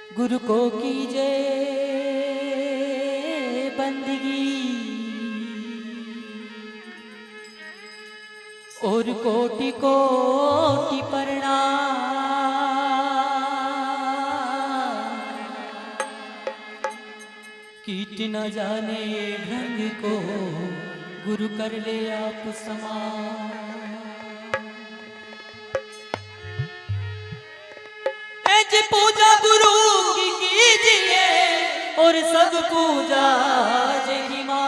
गुरु को कीजे बंदगी और कोटि कोटि प्रणाम। कीट न जाने भृंग को गुरु कर ले आप समान। पूजा गुरु की कीजिए और सब पूजा जगी मां।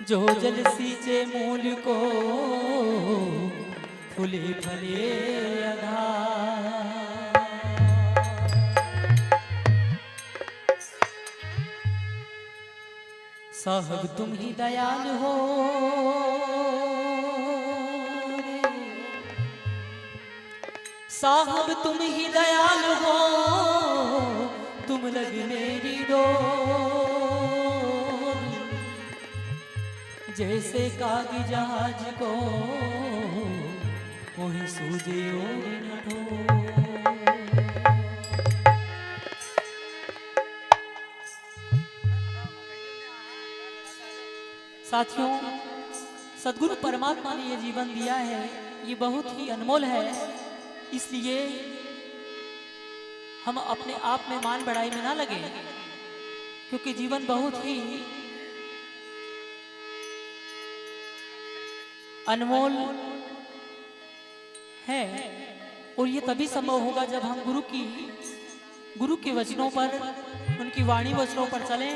जो जल सींचे मूल को फूले फले आधार। साहब तुम ही दयाल हो, साहब तुम ही दयाल हो, तुम लग मेरी डोर। जैसे कागी जहाज को वही सूझे और न ढो। साथियों, सद्गुरु परमात्मा ने ये जीवन दिया है, ये बहुत ही अनमोल है। इसलिए हम अपने आप में मान बढ़ाई में ना लगे, क्योंकि जीवन बहुत ही अनमोल है। और ये तभी संभव होगा जब हम गुरु के वचनों पर, उनकी वाणी वचनों पर चलें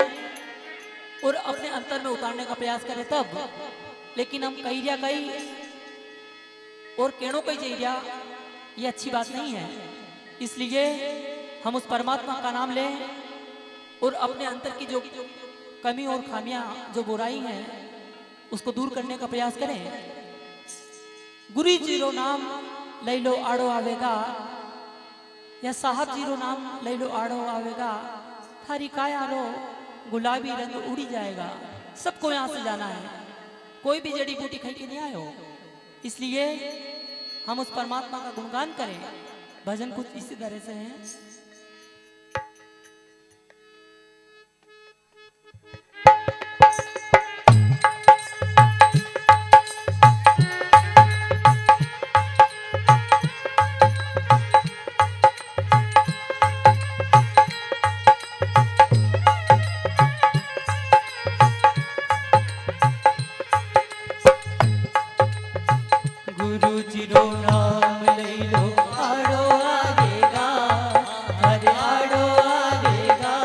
और अपने अंतर में उतारने का प्रयास करें तब। लेकिन हम कई और केणों कई जइया, ये अच्छी बात नहीं है। इसलिए हम उस परमात्मा का नाम लें और अपने अंतर की जो कमी और खामियां, जो बुराई हैं, उसको दूर करने का प्रयास करें। गुरु जीरो नाम ले लो आड़ो आवेगा, या साहब जीरो नाम ले लो आड़ो आवेगा। थारी काया रो गुलाबी रंग उड़ी जाएगा। सबको यहाँ से जाना है, कोई भी जड़ी बूटी खाई के नहीं आयो। इसलिए हम उस परमात्मा का गुणगान करें। भजन कुछ इसी तरह से है। गुरु जी रो नाम ले लो आड़ो आवेगा, हरे आड़ो आवेगा।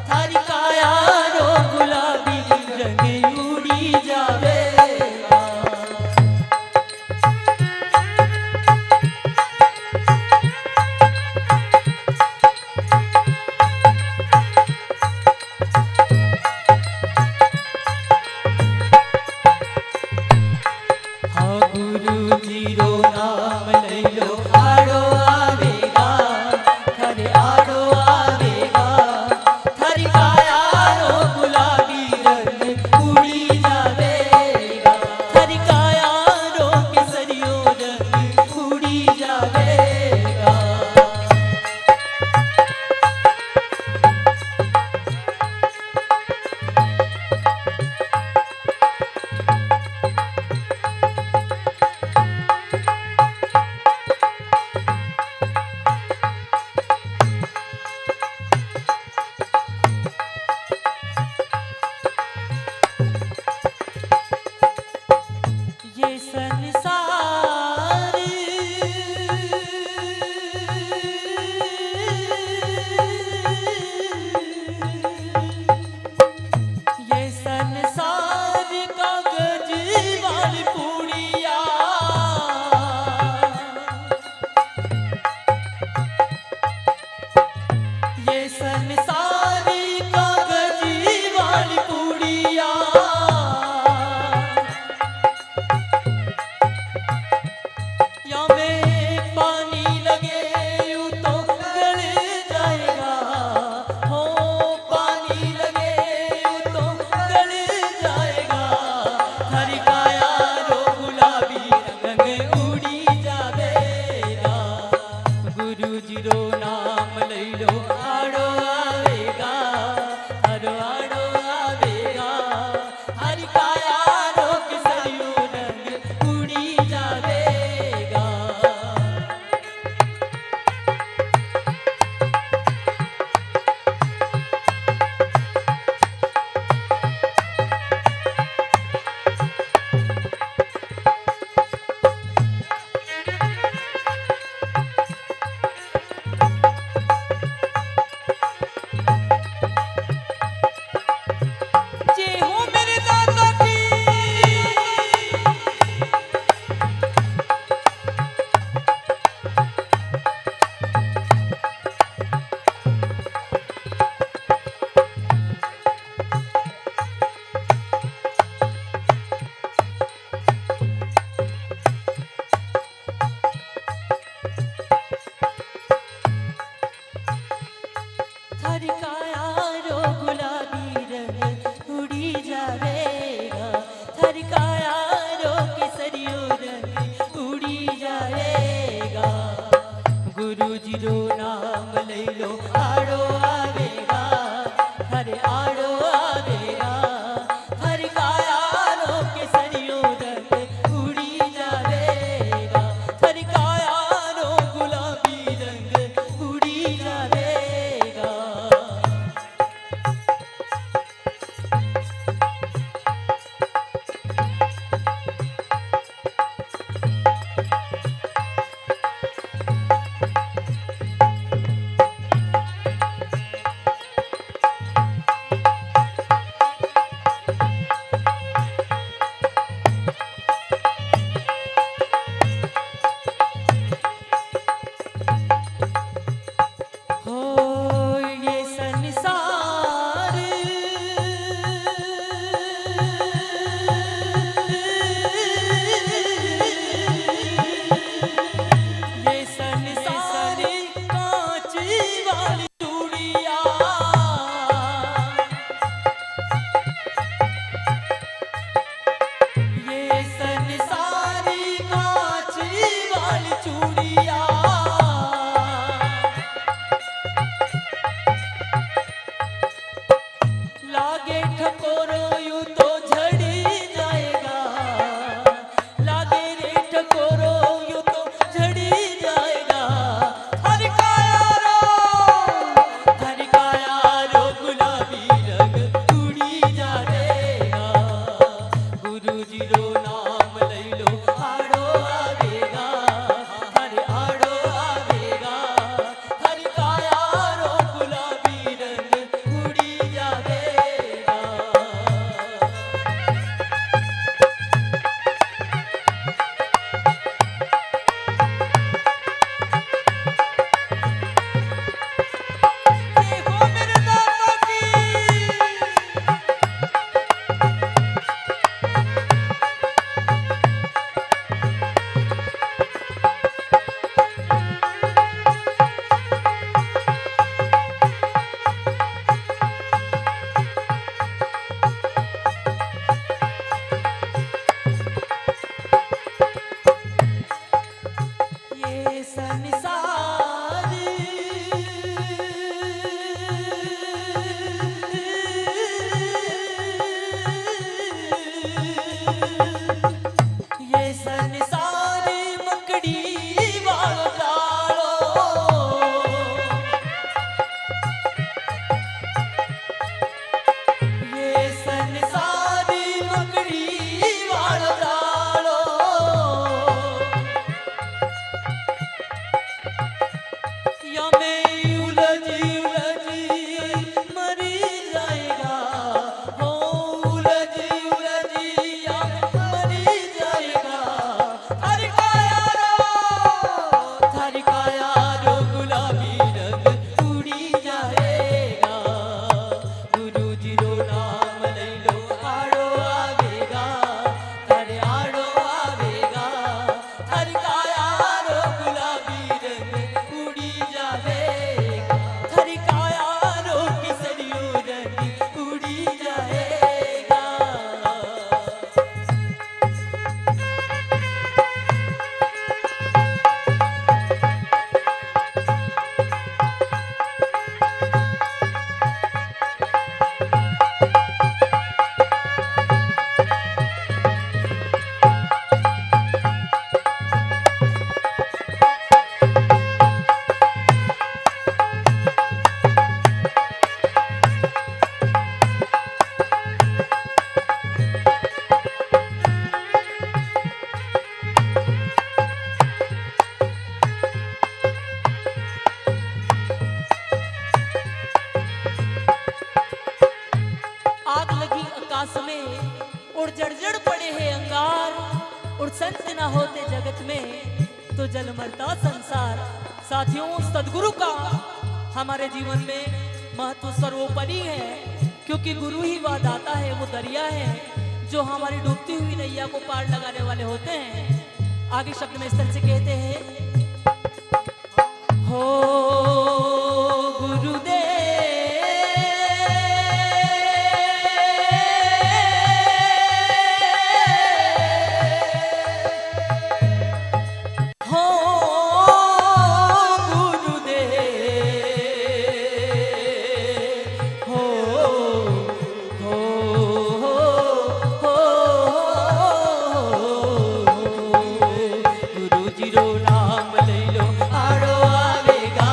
थारी काया रो गुलाबी रंग उड़ी जावेगा। हाँ गुरु जी रो नाम ले नाम लई लो आड़ो आवेगा, हरे आड़ो आवेगा, हरि काया रो गुलाबी रंग उड़ी जावेगा। देखो मेरे दादा की ये संसार ये संसार मकड़ी वालो जालो, ये संसार मकड़ी वालो जालो, या मैं उलझी उलझी मरी जाएगा, हो उलझी उलझी या मैं मरी जाएगा। थारी काया रो गुलाबी रंग उड़ी जाएगा। गुरु जी रो नाम लई लो आड़ो आवेगा, थारे आड़ो आवेगा, थारी काया रो गुलाबी रंग उड़ी जावेगा, थारी काया रो किसरियो रंग उड़ी जाएगा। आग लगी आकाश में और जर्जर पड़े हैं अंगार, और संत न होते जगत में तो जल मरता संसार। साथियों, सदगुरु का हमारे जीवन में महत्व सर्वोपरि है, क्योंकि गुरु ही वह दाता है, वो दरिया है जो हमारी डूबती हुई नैया को पार लगाने वाले होते हैं। आगे शब्द में इस तरह से कहते हैं, हो गुरुदेव हो गुरुदेव हो गुरु जी रो नाम ले लो आड़ो आवेगा।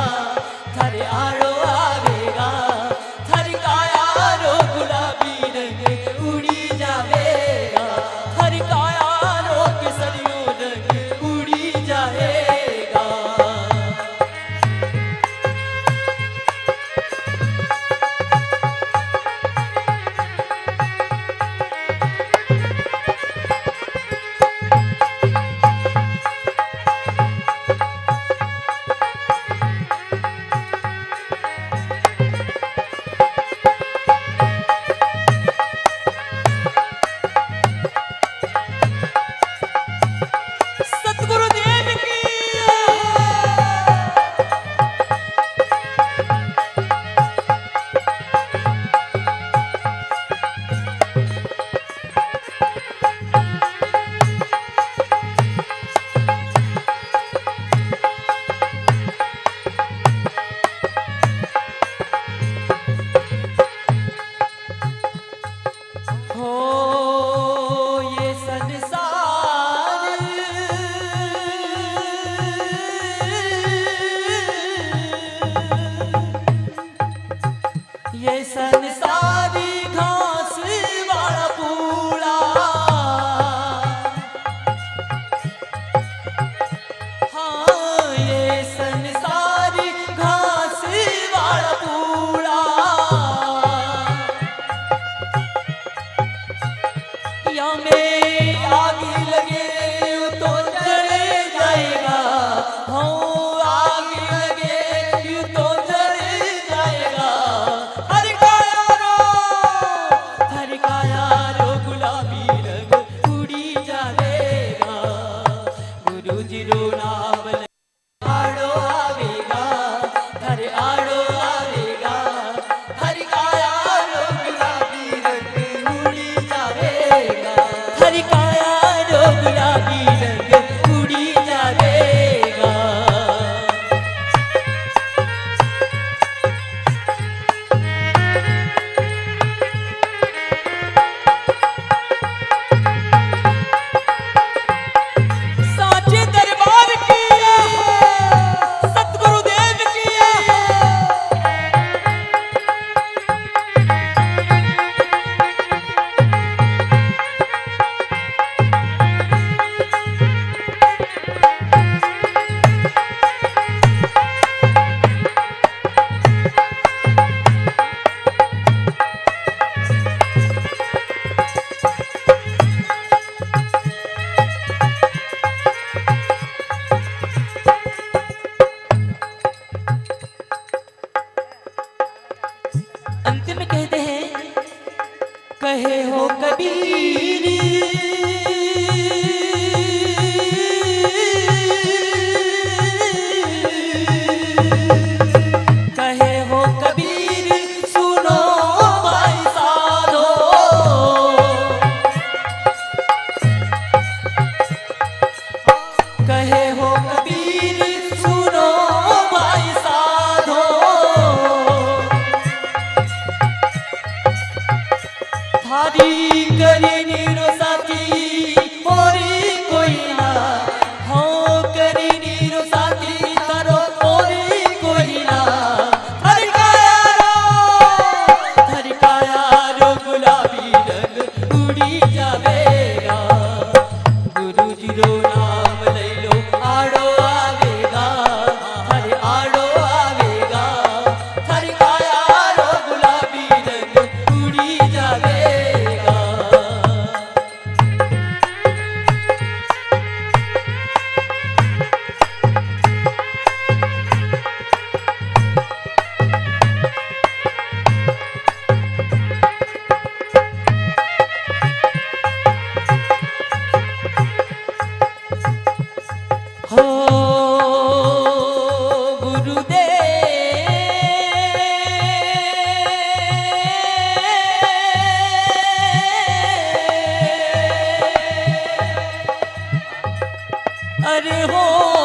अरे हो